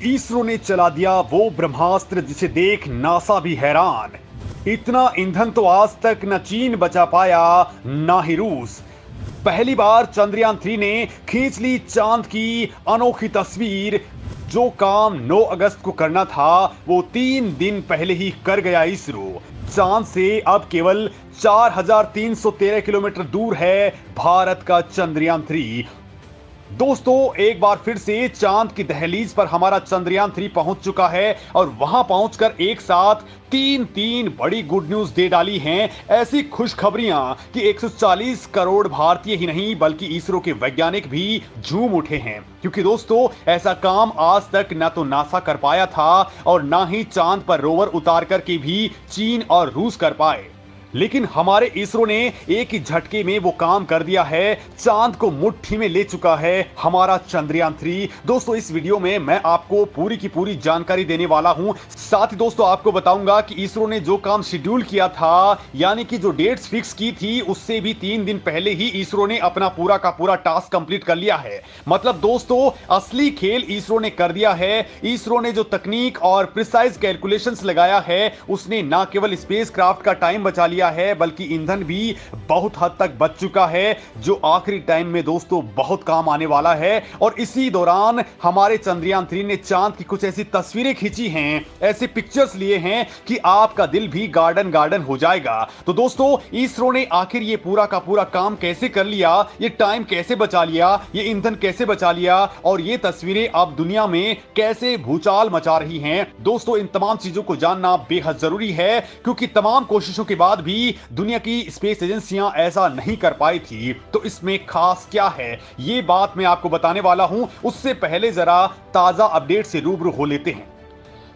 इसरो ने चला दिया वो ब्रह्मास्त्र जिसे देख नासा भी हैरान। इतना ईंधन तो आज तक न चीन बचा पाया ना ही रूस। पहली बार चंद्रयान 3 ने खींच ली चांद की अनोखी तस्वीर। जो काम 9 अगस्त को करना था वो 3 दिन पहले ही कर गया इसरो। चांद से अब केवल 4313 किलोमीटर दूर है भारत का चंद्रयान 3। दोस्तों, एक बार फिर से चांद की दहलीज पर हमारा चंद्रयान 3 पहुंच चुका है और वहां पहुंचकर एक साथ तीन बड़ी गुड न्यूज दे डाली हैं। ऐसी खुशखबरियां कि 140 करोड़ भारतीय ही नहीं बल्कि इसरो के वैज्ञानिक भी झूम उठे हैं, क्योंकि दोस्तों ऐसा काम आज तक ना तो नासा कर पाया था और ना ही चांद पर रोवर उतार करके भी चीन और रूस कर पाए। लेकिन हमारे इसरो ने एक ही झटके में वो काम कर दिया है। चांद को मुट्ठी में ले चुका है हमारा चंद्रयान 3। दोस्तों, इस वीडियो में मैं आपको पूरी की पूरी जानकारी देने वाला हूं। साथ ही दोस्तों आपको बताऊंगा कि इसरो ने जो काम शेड्यूल किया था, यानी कि जो डेट्स फिक्स की थी, उससे भी 3 दिन पहले ही इसरो ने अपना पूरा का पूरा टास्क कंप्लीट कर लिया है। मतलब दोस्तों असली खेल इसरो ने कर दिया है। इसरो ने जो तकनीक और प्रिसाइज कैलकुलेशंस लगाया है, उसने ना केवल स्पेसक्राफ्ट का टाइम बचा लिया है बल्कि ईंधन भी बहुत हद तक बच चुका है, जो आखिरी टाइम में दोस्तों बहुत काम आने वाला है। और इसी दौरान हमारे चंद्रयान 3 ने चांद की कुछ ऐसी तस्वीरें खींची हैं, ऐसे पिक्चर्स लिए हैं कि आपका दिल भी गार्डन गार्डन हो जाएगा। तो दोस्तों इसरो ने आखिर ये पूरा का पूरा काम कैसे कर लिया, ये टाइम कैसे बचा लिया, ये ईंधन कैसे बचा लिया और ये तस्वीरें अब दुनिया में कैसे भूचाल मचा रही हैं। दोस्तों इन तमाम चीजों को जानना बेहद जरूरी है, क्योंकि तमाम कोशिशों के बाद भी दुनिया की स्पेस एजेंसियां ऐसा नहीं कर पाई थी। तो इसमें खास क्या है, ये बात मैं आपको बताने वाला हूं। उससे पहले जरा ताजा अपडेट से रूबरू हो लेते हैं।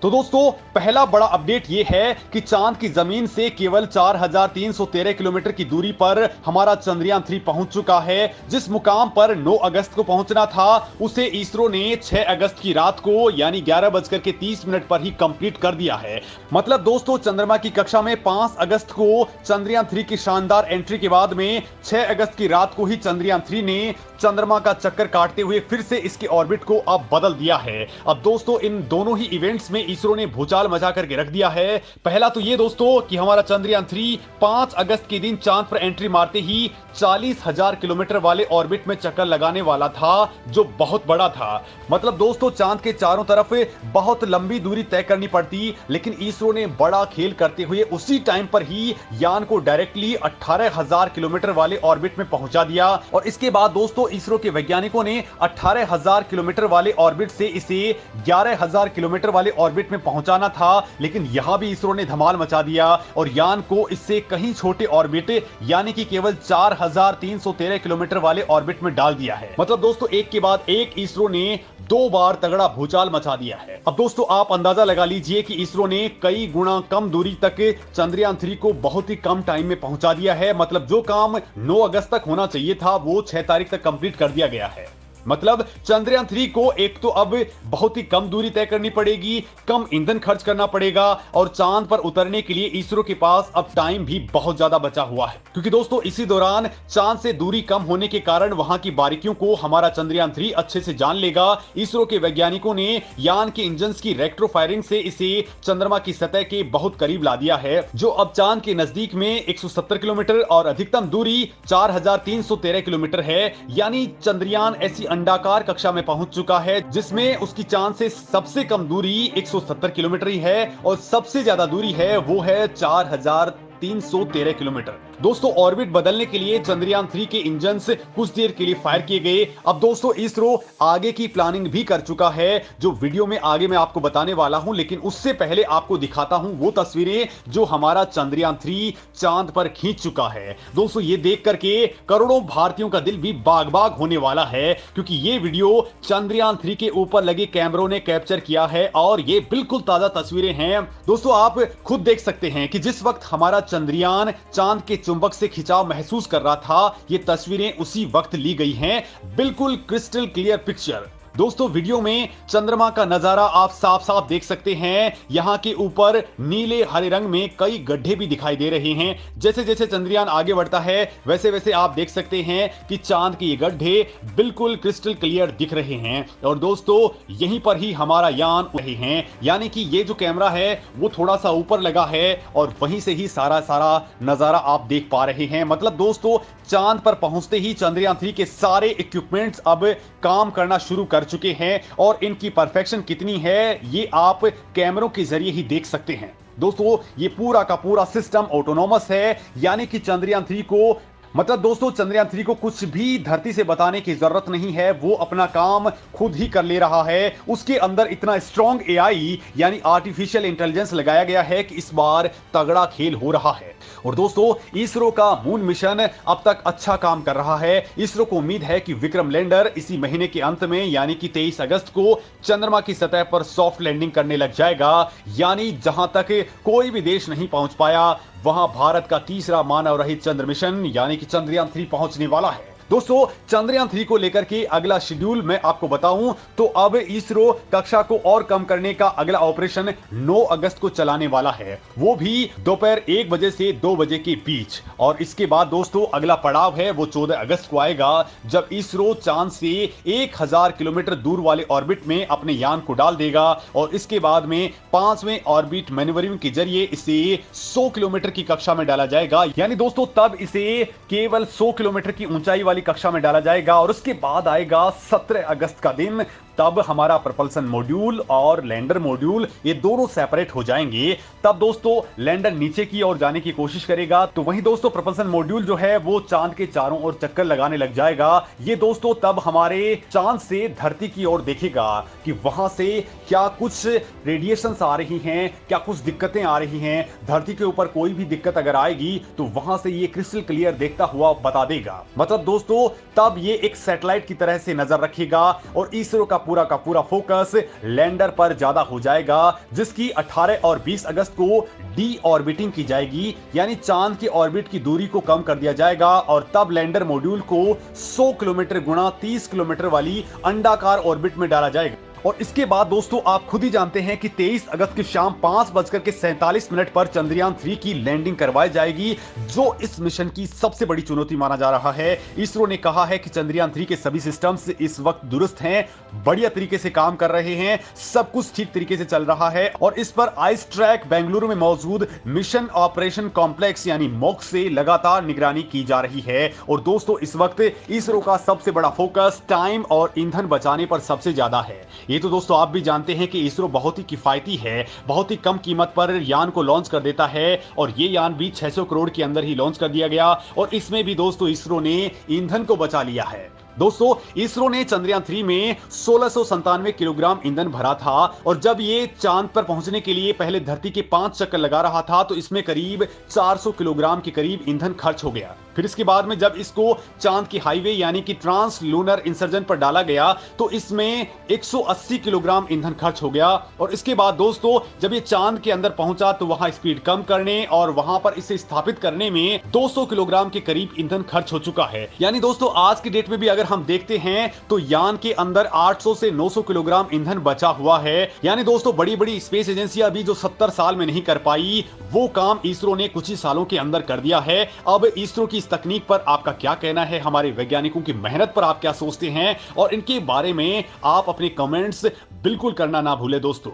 तो दोस्तों पहला बड़ा अपडेट यह है कि चांद की जमीन से केवल 4313 किलोमीटर की दूरी पर हमारा चंद्रयान 3 पहुंच चुका है। जिस मुकाम पर 9 अगस्त को पहुंचना था उसे इसरो ने 6 अगस्त की रात को यानी 11:30 पर ही कंप्लीट कर दिया है। मतलब दोस्तों चंद्रमा की कक्षा में 5 अगस्त को चंद्रयान 3 की शानदार एंट्री के बाद में 6 अगस्त की रात को ही चंद्रयान 3 ने चंद्रमा का चक्कर काटते हुए फिर से इसके ऑर्बिट को अब बदल दिया है। अब दोस्तों इन दोनों ही इवेंट्स में इसरो ने भूचाल मचा करके रख दिया है। पहला तो ये दोस्तों कि हमारा चंद्रयान 3 5 अगस्त के दिन चांद पर एंट्री मारते ही 40,000 किलोमीटर वाले ऑर्बिट में चक्कर लगाने वाला था, जो बहुत बड़ा था। मतलब दोस्तों चांद के चारों तरफ बहुत लंबी दूरी तय करनी पड़ती, लेकिन इसरो ने बड़ा खेल करते हुए उसी टाइम पर ही यान को डायरेक्टली 18,000 किलोमीटर वाले ऑर्बिट में पहुंचा दिया। और इसके बाद दोस्तों इसरो के वैज्ञानिकों ने 18,000 किलोमीटर वाले ऑर्बिट से इसे 11,000 किलोमीटर वाले ऑर्बिट में पहुंचाना था, लेकिन यहां भी इसरो ने धमाल मचा दिया और यान को इससे कहीं छोटे ऑर्बिट यानी कि केवल 4313 किलोमीटर वाले ऑर्बिट में डाल दिया है। मतलब दोस्तों एक के बाद एक इसरो ने 2 बार तगड़ा भूचाल मचा दिया है। अब दोस्तों आप अंदाजा लगा लीजिए कि इसरो ने कई गुना कम दूरी तक चंद्रयान 3 को बहुत ही कम टाइम में पहुंचा दिया है। मतलब जो काम 9 अगस्त तक होना चाहिए था वो 6 तारीख तक कंप्लीट कर दिया गया है। मतलब चंद्रयान 3 को एक तो अब बहुत ही कम दूरी तय करनी पड़ेगी, कम ईंधन खर्च करना पड़ेगा और चांद पर उतरने के लिए इसरो के पास अब टाइम भी बहुत ज्यादा बचा हुआ है, क्योंकि दोस्तों इसी दौरान चांद से दूरी कम होने के कारण वहां की बारीकियों को हमारा चंद्रयान 3 अच्छे से जान लेगा। इसरो के वैज्ञानिकों ने यान के इंजन की रेक्ट्रो फायरिंग से इसे चंद्रमा की सतह के बहुत करीब ला दिया है, जो अब चांद के नजदीक में 170 किलोमीटर और अधिकतम दूरी 4313 किलोमीटर है। यानी चंद्रयान ऐसी अंडाकार कक्षा में पहुंच चुका है जिसमें उसकी चांद से सबसे कम दूरी 170 किलोमीटर ही है और सबसे ज्यादा दूरी है वो है 4313 किलोमीटर। दोस्तों ऑर्बिट बदलने के लिए चंद्रयान 3 के इंजन्स कुछ देर के लिए फायर किए गए। अब दोस्तों इसरो आगे की प्लानिंग भी कर चुका है, जो वीडियो में आगे मैं आपको बताने वाला हूं, लेकिन उससे पहले आपको दिखाता हूं वो तस्वीरें जो हमारा चंद्रयान 3 चांद पर खींच चुका है। दोस्तों ये देख करके करोड़ों भारतीयों का दिल भी बाग बाग होने वाला है, क्योंकि ये वीडियो चंद्रयान 3 के ऊपर लगे कैमरों ने कैप्चर किया है और ये बिल्कुल ताजा तस्वीरें हैं। दोस्तों आप खुद देख सकते हैं कि जिस वक्त हमारा चंद्रयान चांद के चुंबक से खिंचाव महसूस कर रहा था, ये तस्वीरें उसी वक्त ली गई हैं। बिल्कुल क्रिस्टल क्लियर पिक्चर। दोस्तों वीडियो में चंद्रमा का नजारा आप साफ साफ देख सकते हैं। यहां के ऊपर नीले हरे रंग में कई गड्ढे भी दिखाई दे रहे हैं। जैसे जैसे चंद्रयान आगे बढ़ता है वैसे वैसे आप देख सकते हैं कि चांद के ये गड्ढे बिल्कुल क्रिस्टल क्लियर दिख रहे हैं। और दोस्तों यहीं पर ही हमारा यान रहे हैं, यानी कि ये जो कैमरा है वो थोड़ा सा ऊपर लगा है और वहीं से ही सारा नजारा आप देख पा रहे हैं। मतलब दोस्तों चांद पर पहुंचते ही चंद्रयान 3 के सारे इक्विपमेंट्स अब काम करना शुरू कर चुके हैं और इनकी परफेक्शन कितनी है ये आप कैमरों के जरिए ही देख सकते हैं। दोस्तों ये पूरा का पूरा सिस्टम ऑटोनोमस है, यानी कि चंद्रयान 3 को मतलब दोस्तों चंद्रयान 3 को कुछ भी धरती से बताने की जरूरत नहीं है, वो अपना काम खुद ही कर ले रहा है। उसके अंदर इतना स्ट्रॉन्ग एआई यानी आर्टिफिशियल इंटेलिजेंस लगाया गया है कि इस बार तगड़ा खेल हो रहा है। और दोस्तों इसरो का मून मिशन अब तक अच्छा काम कर रहा है। इसरो को उम्मीद है कि विक्रम लैंडर इसी महीने के अंत में यानी कि 23 अगस्त को चंद्रमा की सतह पर सॉफ्ट लैंडिंग करने लग जाएगा। यानी जहां तक कोई भी देश नहीं पहुंच पाया वहां भारत का तीसरा मानव रहित चंद्र मिशन यानी कि चंद्रयान 3 पहुंचने वाला है। दोस्तों चंद्रयान 3 को लेकर के अगला शेड्यूल मैं आपको बताऊं तो अब इसरो कक्षा को और कम करने का अगला ऑपरेशन 9 अगस्त को चलाने वाला है, वो भी दोपहर 1 बजे से 2 बजे के बीच। और इसके बाद दोस्तों अगला पड़ाव है वो 14 अगस्त को आएगा, जब इसरो चांद से 1000 किलोमीटर दूर वाले ऑर्बिट में अपने यान को डाल देगा। और इसके बाद में 5वें ऑर्बिट मैन्यूवरिंग के जरिए इसे 100 किलोमीटर की कक्षा में डाला जाएगा। यानी दोस्तों तब इसे केवल 100 किलोमीटर की ऊंचाई वाली कक्षा में डाला जाएगा। और उसके बाद आएगा 17 अगस्त का दिन, तब हमारा प्रपल्सन मॉड्यूल और लैंडर मॉड्यूल ये दोनों सेपरेट हो जाएंगे। तब दोस्तों लैंडर नीचे की ओर जाने की कोशिश करेगा, तो वहीं दोस्तों प्रपल्सन मॉड्यूल जो है वो चांद के चारों ओर चक्कर लगाने लग जाएगा। ये दोस्तों तब हमारे चांद से धरती की ओर देखेगा कि वहां से क्या कुछ रेडिएशंस आ रही हैं, क्या कुछ दिक्कतें आ रही हैं। धरती के ऊपर कोई भी दिक्कत अगर आएगी तो वहां से ये क्रिस्टल क्लियर देखता हुआ बता देगा। मतलब दोस्तों तब ये एक सैटेलाइट की तरह से नजर रखेगा और इसरो का पूरा फोकस लैंडर पर ज्यादा हो जाएगा, जिसकी 18 और 20 अगस्त को डी ऑर्बिटिंग की जाएगी, यानी चांद के ऑर्बिट की दूरी को कम कर दिया जाएगा। और तब लैंडर मॉड्यूल को 100 किलोमीटर गुणा 30 किलोमीटर वाली अंडाकार ऑर्बिट में डाला जाएगा। और इसके बाद दोस्तों आप खुद ही जानते हैं कि 23 अगस्त की शाम 5:47 पर चंद्रयान 3 की लैंडिंग करवाई जाएगी, जो इस मिशन की सबसे बड़ी चुनौती माना जा रहा है। इसरो ने कहा है कि चंद्रयान 3 के सभी सिस्टम्स इस वक्त दुरुस्त हैं, बढ़िया तरीके से काम कर रहे हैं, सब कुछ ठीक तरीके से चल रहा है। और इस पर आइस ट्रैक बेंगलुरु में मौजूद मिशन ऑपरेशन कॉम्प्लेक्स यानी मॉक से लगातार निगरानी की जा रही है। और दोस्तों इस वक्त इसरो का सबसे बड़ा फोकस टाइम और ईंधन बचाने पर सबसे ज्यादा है। ये तो दोस्तों आप भी जानते हैं कि इसरो बहुत ही किफायती है, बहुत ही कम कीमत पर यान को लॉन्च कर देता है। और ये यान भी 600 करोड़ के अंदर ही लॉन्च कर दिया गया। और इसमें भी दोस्तों इसरो ने ईंधन को बचा लिया है। दोस्तों इसरो ने चंद्रयान 3 में 1697 किलोग्राम ईंधन भरा था। और जब ये चांद पर पहुंचने के लिए पहले धरती के 5 चक्कर लगा रहा था तो इसमें करीब 400 किलोग्राम के करीब ईंधन खर्च हो गया। फिर इसके बाद में जब इसको चांद की हाईवे यानी कि ट्रांस लूनर इंसर्जन पर डाला गया तो इसमें 180 किलोग्राम ईंधन खर्च हो गया। और इसके बाद दोस्तों जब ये चांद के अंदर पहुंचा तो वहां स्पीड कम करने और वहां पर इसे स्थापित करने में 200 किलोग्राम के करीब ईंधन खर्च हो चुका है। यानी दोस्तों आज की डेट में भी अगर हम देखते हैं तो यान के अंदर 800 से 900 किलोग्राम ईंधन बचा हुआ है। यानी दोस्तों बड़ी बड़ी स्पेस एजेंसियां भी जो 70 साल में नहीं कर पाई वो काम इसरो ने कुछ ही सालों के अंदर कर दिया है। अब इसरो की इस तकनीक पर आपका क्या कहना है, हमारे वैज्ञानिकों की मेहनत पर आप क्या सोचते हैं, और इनके बारे में आप अपने कमेंट्स बिल्कुल करना ना भूलें दोस्तों।